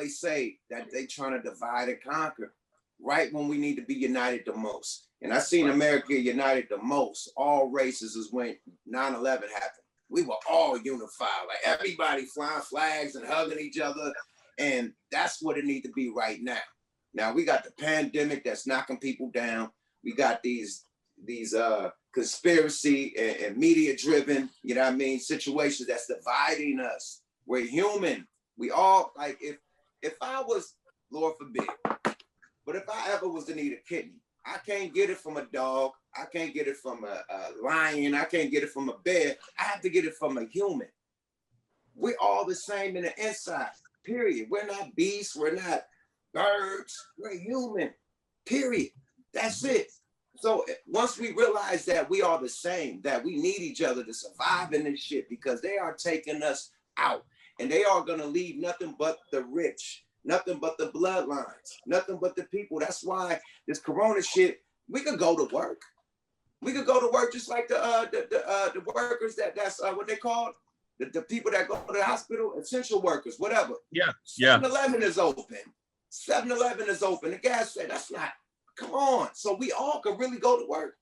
always say that they trying to divide and conquer right when we need to be united the most. And I seen America united the most, all races, is when 9/11 happened. We were all unified, like everybody flying flags and hugging each other. And that's what it needs to be right now. Now we got the pandemic that's knocking people down. We got these conspiracy and media driven, you know what I mean, situations that's dividing us. We're human. We all, like, if I was, Lord forbid, but if I ever was to need a kidney, I can't get it from a dog. I can't get it from a lion. I can't get it from a bear. I have to get it from a human. We're all the same in the inside, period. We're not beasts. We're not birds. We're human, period. That's it. So once we realize that we are the same, that we need each other to survive in this shit, because they are taking us out and they are going to leave nothing but the rich, nothing but the bloodlines, nothing but the people. That's why this corona shit, we could go to work. We could go to work just like the workers that's what they call the people that go to the hospital, essential workers, whatever. Yeah. 7-Eleven is open. 7-Eleven is open. The gas station, that's not, come on. So we all could really go to work,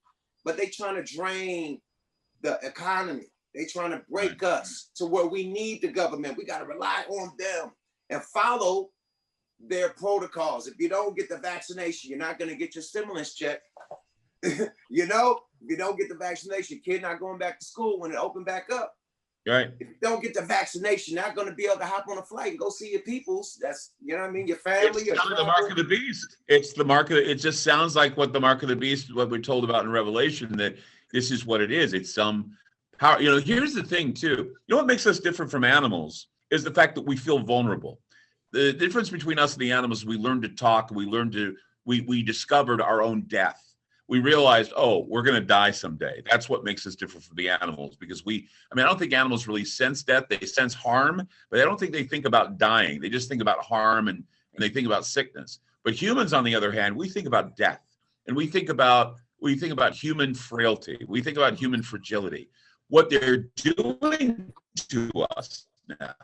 but they trying to drain the economy. They trying to break us to where we need the government. We got to rely on them and follow their protocols. If you don't get the vaccination, you're not going to get your stimulus check. You know, if you don't get the vaccination, kid not going back to school when it open back up. Right. If you don't get the vaccination, you're not going to be able to hop on a flight and go see your peoples. That's, you know what I mean, your family. It's the mark of the beast. It's the mark of it just sounds like what the mark of the beast, what we're told about in Revelation, that this is what it is. It's some power. You know, here's the thing too. You know what makes us different from animals is the fact that we feel vulnerable. The difference between us and the animals, we learned to talk, we discovered our own death. We realized, oh, we're going to die someday. That's what makes us different from the animals, because I don't think animals really sense death. They sense harm, but I don't think they think about dying. They just think about harm and they think about sickness. But humans, on the other hand, we think about death, and we think about human frailty. We think about human fragility. What they're doing to us now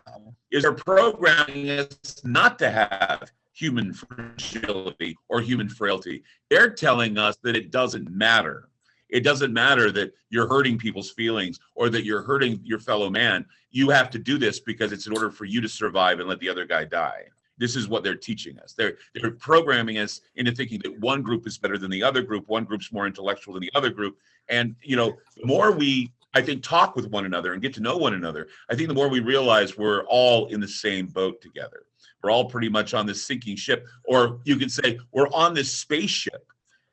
is they're programming us not to have human fragility or human frailty. They're telling us that it doesn't matter. It doesn't matter that you're hurting people's feelings or that you're hurting your fellow man. You have to do this because it's in order for you to survive and let the other guy die. This is what they're teaching us. They're programming us into thinking that one group is better than the other group, one group's more intellectual than the other group. And, you know, the more we, I think, talk with one another and get to know one another, I think the more we realize we're all in the same boat together. We're all pretty much on this sinking ship, or you could say we're on this spaceship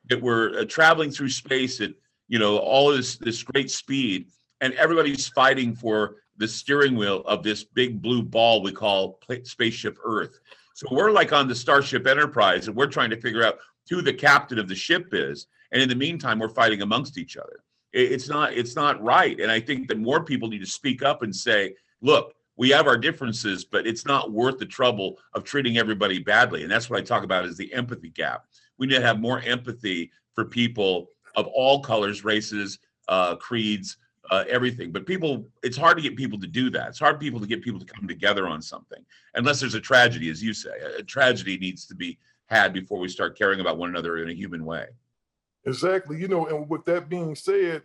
that we're traveling through space at, you know, all of this great speed, and everybody's fighting for the steering wheel of this big blue ball we call spaceship Earth. So we're like on the Starship Enterprise, and we're trying to figure out who the captain of the ship is, and in the meantime, we're fighting amongst each other. It's not right, and I think that more people need to speak up and say, look, we have our differences, but it's not worth the trouble of treating everybody badly. And that's what I talk about is the empathy gap. We need to have more empathy for people of all colors, races, creeds, everything. But people, it's hard to get people to do that. It's hard to get people to come together on something, unless there's a tragedy, as you say. A tragedy needs to be had before we start caring about one another in a human way. Exactly. You know, and with that being said,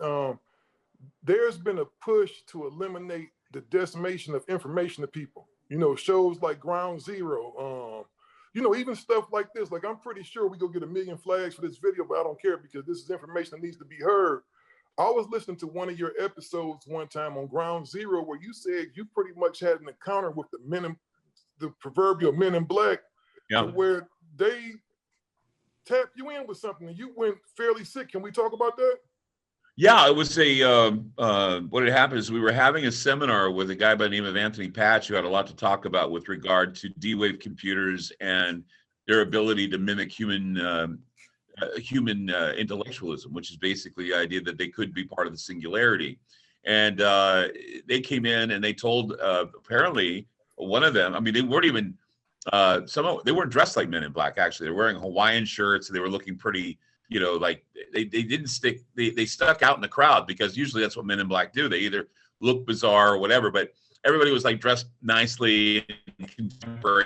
there's been a push to eliminate the decimation of information to people. You know, shows like Ground Zero, you know, even stuff like this. Like, I'm pretty sure we go get 1 million flags for this video, but I don't care because this is information that needs to be heard. I was listening to one of your episodes one time on Ground Zero where you said you pretty much had an encounter with the proverbial men in black, where they tapped you in with something and you went fairly sick. Can we talk about that? Yeah, it was what had happened is we were having a seminar with a guy by the name of Anthony Patch, who had a lot to talk about with regard to D-Wave computers and their ability to mimic human intellectualism, which is basically the idea that they could be part of the singularity. And they came in and they told, apparently, one of them, I mean, they weren't even, they weren't dressed like men in black, actually. They were wearing Hawaiian shirts, and they were looking pretty, you know, like they didn't stick, they stuck out in the crowd, because usually that's what men in black do. They either look bizarre or whatever, but everybody was like dressed nicely and contemporary.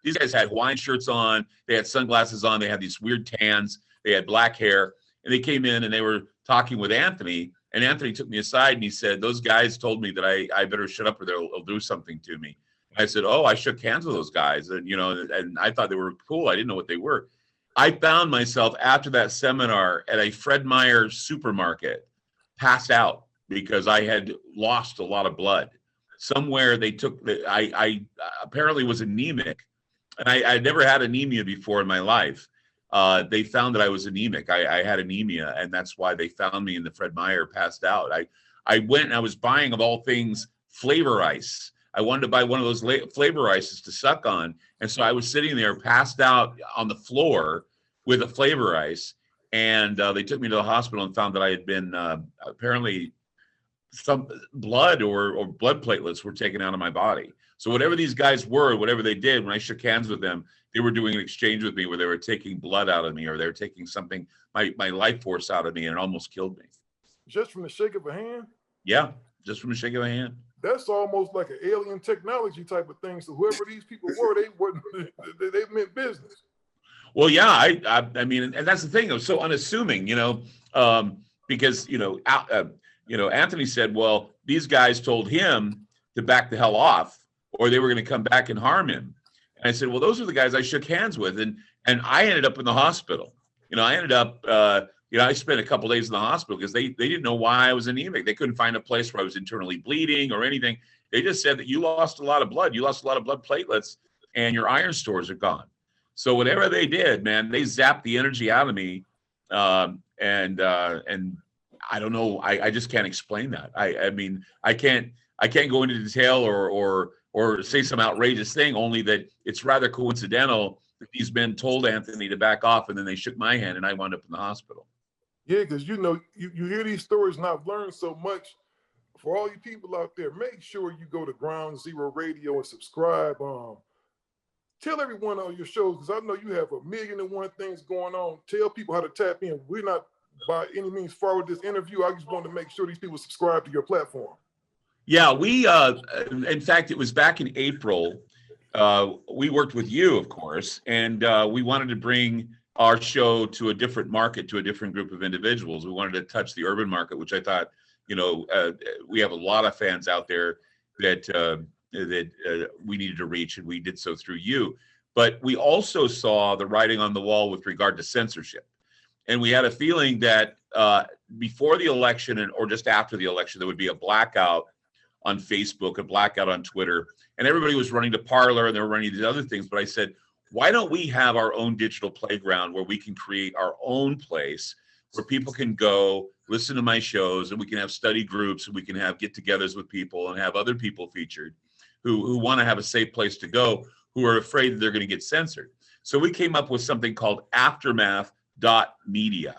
These guys had Hawaiian shirts on, they had sunglasses on, they had these weird tans, they had black hair, and they came in and they were talking with Anthony. And Anthony took me aside and he said, those guys told me that I better shut up or they'll do something to me. I said, oh, I shook hands with those guys. And, and I thought they were cool. I didn't know what they were. I found myself after that seminar at a Fred Meyer supermarket, passed out because I had lost a lot of blood. Somewhere they took, I apparently was anemic. And I'd never had anemia before in my life. They found that I was anemic. I had anemia, and that's why they found me in the Fred Meyer, passed out. I went and I was buying, of all things, flavor ice. I wanted to buy one of those flavor ices to suck on. And so I was sitting there passed out on the floor with a flavor ice. And they took me to the hospital and found that I had been apparently some blood or blood platelets were taken out of my body. So whatever these guys were, whatever they did, when I shook hands with them, they were doing an exchange with me where they were taking blood out of me, or they were taking something, my life force out of me, and it almost killed me. Just from the shake of a hand? Yeah, just from the shake of a hand. That's almost like an alien technology type of thing. So whoever these people were, they meant business. Well, yeah, I mean, and that's the thing. It was so unassuming, because Anthony said, well, these guys told him to back the hell off, or they were going to come back and harm him. And I said, well, those are the guys I shook hands with, and I ended up in the hospital. I ended up, I spent a couple days in the hospital because they didn't know why I was anemic. They couldn't find a place where I was internally bleeding or anything. They just said that you lost a lot of blood. You lost a lot of blood platelets, and your iron stores are gone. So whatever they did, man, they zapped the energy out of me, and I don't know. I just can't explain that. I mean, I can't go into detail or say some outrageous thing. Only that it's rather coincidental that these men told Anthony to back off, and then they shook my hand, and I wound up in the hospital. Yeah, because you hear these stories, and I've learned so much. For all you people out there, make sure you go to Ground Zero Radio and subscribe. Tell everyone on your shows, because I know you have 1,000,001 things going on. Tell people how to tap in. We're not by any means forward this interview. I just wanted to make sure these people subscribe to your platform. Yeah, we, in fact, it was back in April. We worked with you, of course, and we wanted to bring our show to a different market, to a different group of individuals. We wanted to touch the urban market, which I thought, we have a lot of fans out there that we needed to reach, and we did so through you. But we also saw the writing on the wall with regard to censorship. And we had a feeling that before the election or just after the election, there would be a blackout on Facebook, a blackout on Twitter, and everybody was running to Parler and they were running these other things. But I said, why don't we have our own digital playground where we can create our own place where people can go listen to my shows, and we can have study groups, and we can have get-togethers with people and have other people featured who want to have a safe place to go, who are afraid that they're going to get censored. So we came up with something called Aftermath.media.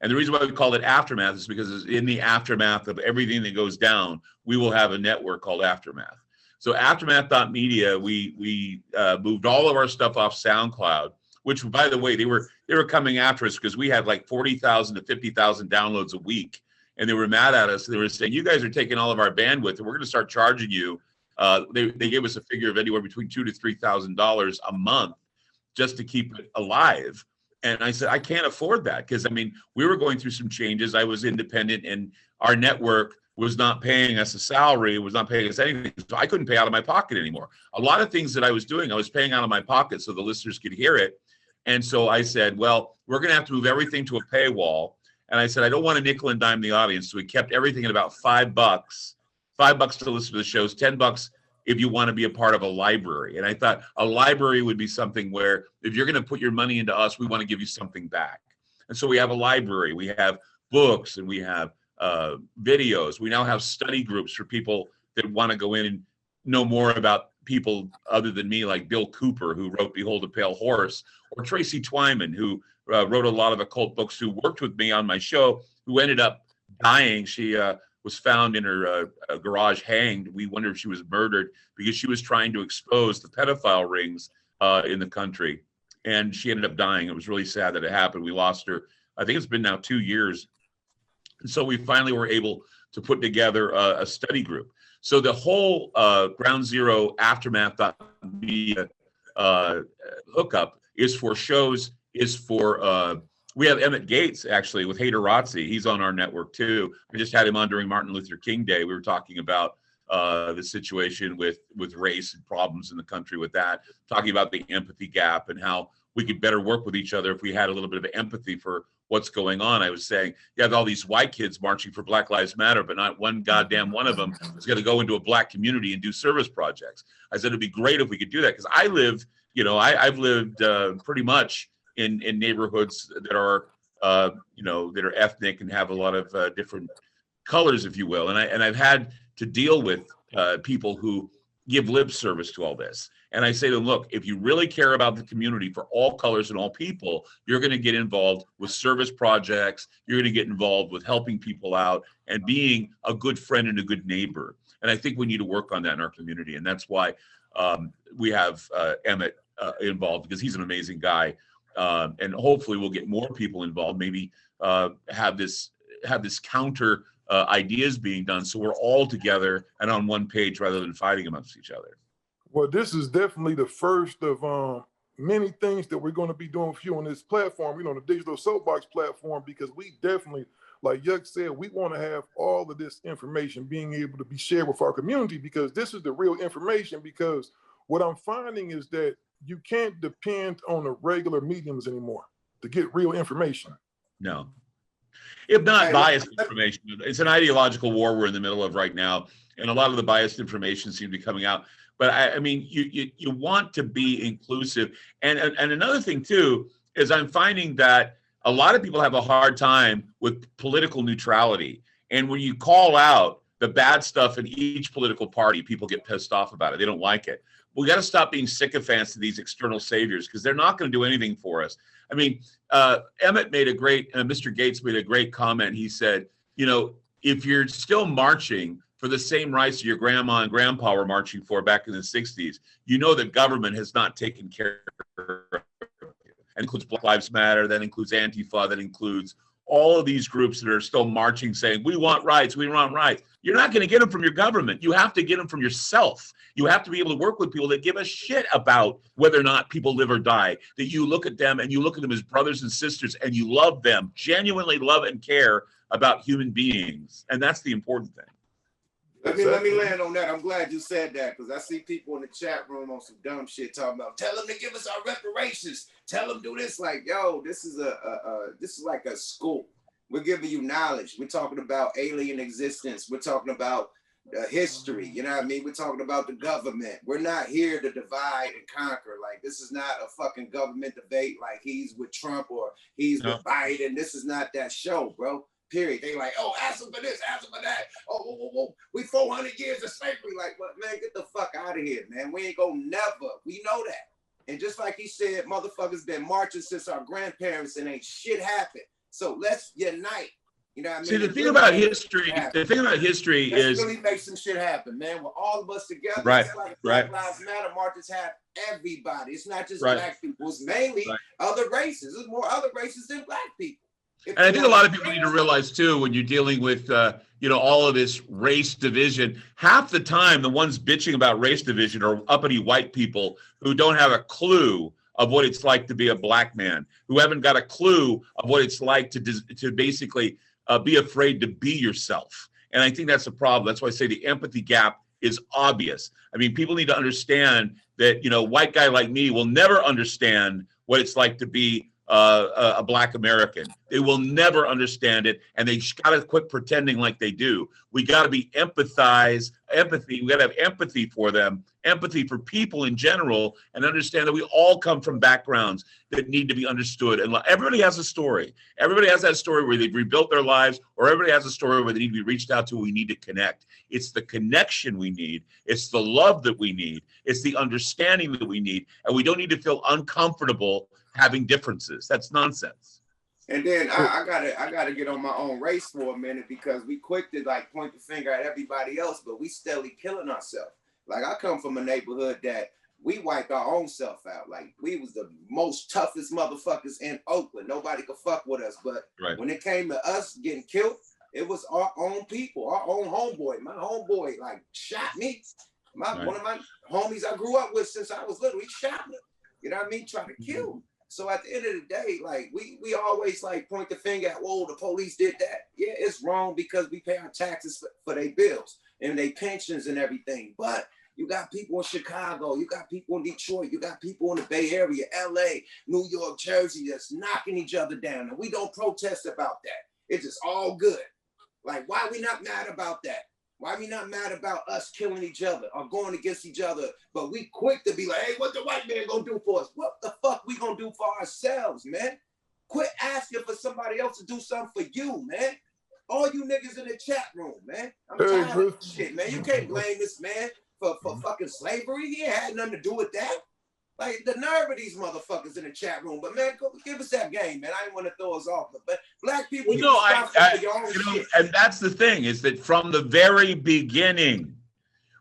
And the reason why we called it Aftermath is because in the aftermath of everything that goes down, we will have a network called Aftermath. So Aftermath.media, we moved all of our stuff off SoundCloud, which, by the way, they were coming after us because we had like 40,000 to 50,000 downloads a week, and they were mad at us. They were saying, you guys are taking all of our bandwidth, and we're going to start charging you. They gave us a figure of anywhere between $2,000 to $3,000 a month just to keep it alive. And I said, I can't afford that, because, I mean, we were going through some changes. I was independent, and our network was not paying us a salary, was not paying us anything. So I couldn't pay out of my pocket anymore. A lot of things that I was doing, I was paying out of my pocket so the listeners could hear it. And so I said, well, we're going to have to move everything to a paywall. And I said, I don't want to nickel and dime the audience. So we kept everything at about $5 to listen to the shows, $10 if you want to be a part of a library. And I thought a library would be something where if you're going to put your money into us, we want to give you something back. And so we have a library, we have books, and we have videos. We now have study groups for people that want to go in and know more about people other than me, like Bill Cooper, who wrote Behold a Pale Horse, or Tracy Twyman, who wrote a lot of occult books, who worked with me on my show, who ended up dying. She was found in her garage hanged. We wonder if she was murdered because she was trying to expose the pedophile rings in the country. And she ended up dying. It was really sad that it happened. We lost her. I think it's been now 2 years. And so we finally were able to put together a study group. So the whole Ground Zero Aftermath.media uh, hookup is for shows, is for we have Emmett Gates actually with Hader Razzi. He's on our network too. I just had him on during Martin Luther King Day. We were talking about the situation with race and problems in the country with that, talking about the empathy gap and how we could better work with each other if we had a little bit of empathy for what's going on. I was saying, you have all these white kids marching for Black Lives Matter, but not one goddamn one of them is going to go into a black community and do service projects. I said, it'd be great if we could do that, because I live, I've lived pretty much in neighborhoods that are, that are ethnic and have a lot of different colors, if you will. And I've had to deal with people who give lip service to all this. And I say to them, look, if you really care about the community for all colors and all people, you're going to get involved with service projects. You're going to get involved with helping people out and being a good friend and a good neighbor. And I think we need to work on that in our community. And that's why we have Emmett involved, because he's an amazing guy. And hopefully we'll get more people involved, maybe have this counter ideas being done, so we're all together and on one page rather than fighting amongst each other. Well, this is definitely the first of many things that we're going to be doing for you on this platform, the Digital Soapbox platform, because we definitely, like Yuck said, we want to have all of this information being able to be shared with our community, because this is the real information. Because what I'm finding is that you can't depend on the regular mediums anymore to get real information. No. If not biased information. It's an ideological war we're in the middle of right now, and a lot of the biased information seems to be coming out. But I mean, you want to be inclusive. And another thing too is I'm finding that a lot of people have a hard time with political neutrality. And when you call out the bad stuff in each political party, people get pissed off about it. They don't like it. We got to stop being sycophants to these external saviors, because they're not going to do anything for us. I mean, Emmett made Mr. Gates made a great comment. He said, if you're still marching for the same rights your grandma and grandpa were marching for back in the 60s, the government has not taken care of you. That includes Black Lives Matter, that includes Antifa, that includes all of these groups that are still marching saying, we want rights, we want rights. You're not going to get them from your government. You have to get them from yourself. You have to be able to work with people that give a shit about whether or not people live or die, that you look at them and you look at them as brothers and sisters and you love them, genuinely love and care about human beings. And that's the important thing. Let me land on that. I'm glad you said that, because I see people in the chat room on some dumb shit talking about, tell them to give us our reparations. Tell them do this. Like, yo, this is like a school. We're giving you knowledge. We're talking about alien existence. We're talking about history. You know what I mean? We're talking about the government. We're not here to divide and conquer. Like, this is not a fucking government debate like he's with Trump or he's with Biden. This is not that show, bro. Period. They like, oh, ask them for this, ask them for that. Oh, whoa. We 400 years of slavery. Like, what, man, get the fuck out of here, man. We ain't gonna never. We know that. And just like he said, motherfuckers been marching since our grandparents and ain't shit happened. So let's unite. You know what I mean? See, the thing about history is really make some shit happen, man. With all of us together, right, it's like Black Lives Matter marches have everybody. It's not just black people. It's mainly other races. There's more other races than black people. And I think a lot of people need to realize too, when you're dealing with, all of this race division, half the time the ones bitching about race division are uppity white people who don't have a clue of what it's like to be a black man, who haven't got a clue of what it's like to basically be afraid to be yourself. And I think that's a problem. That's why I say the empathy gap is obvious. I mean, people need to understand that, white guy like me will never understand what it's like to be a black American. They will never understand it, and they got to quit pretending like they do. We got to be empathy. We got to have empathy for them, empathy for people in general, and understand that we all come from backgrounds that need to be understood. And everybody has a story. Everybody has that story where they've rebuilt their lives, or everybody has a story where they need to be reached out to. We need to connect. It's the connection we need. It's the love that we need. It's the understanding that we need, and we don't need to feel uncomfortable having differences. That's nonsense. And then I gotta get on my own race for a minute, because we quick to like point the finger at everybody else, but we steadily killing ourselves. Like, I come from a neighborhood that we wiped our own self out. Like, we was the most toughest motherfuckers in Oakland. Nobody could fuck with us. But when it came to us getting killed, it was our own people, our own homeboy. My homeboy like shot me. One of my homies I grew up with since I was little, he shot me. You know what I mean? Trying to kill me. So at the end of the day, like we always like point the finger at, whoa, the police did that. Yeah, it's wrong because we pay our taxes for their bills and their pensions and everything. But you got people in Chicago, you got people in Detroit, you got people in the Bay Area, LA, New York, Jersey, that's knocking each other down. And we don't protest about that. It's just all good. Like, why are we not mad about that? Why are we not mad about us killing each other or going against each other? But we quick to be like, hey, what the white man gonna do for us? What the fuck we gonna do for ourselves, man? Quit asking for somebody else to do something for you, man. All you niggas in the chat room, man. I'm tired of this shit, man. You can't blame this man for fucking slavery. He had nothing to do with that. Like, the nerve of these motherfuckers in the chat room. But, man, go, give us that game, man. I didn't want to throw us off. But black people, you know, and that's the thing, is that from the very beginning,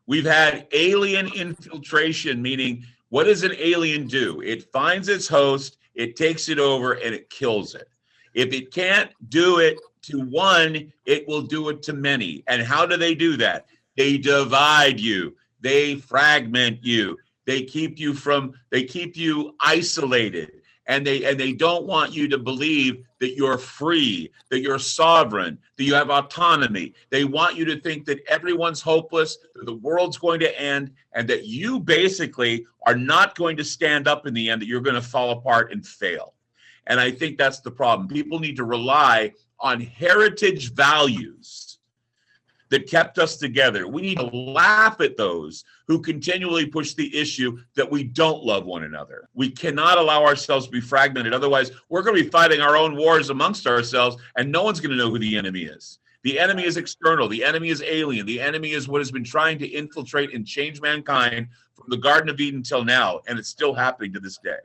we've had alien infiltration, meaning what does an alien do? It finds its host, it takes it over, and it kills it. If it can't do it to one, it will do it to many. And how do they do that? They divide you. They fragment you. They keep you isolated, and they don't want you to believe that you're free, that you're sovereign, that you have autonomy. They want you to think that everyone's hopeless, that the world's going to end, and that you basically are not going to stand up in the end, that you're going to fall apart and fail. And I think that's the problem. People need to rely on heritage values that kept us together. We need to laugh at those who continually push the issue that we don't love one another. We cannot allow ourselves to be fragmented. Otherwise, we're going to be fighting our own wars amongst ourselves, and no one's going to know who the enemy is. The enemy is external. The enemy is alien. The enemy is what has been trying to infiltrate and change mankind from the Garden of Eden till now, and it's still happening to this day.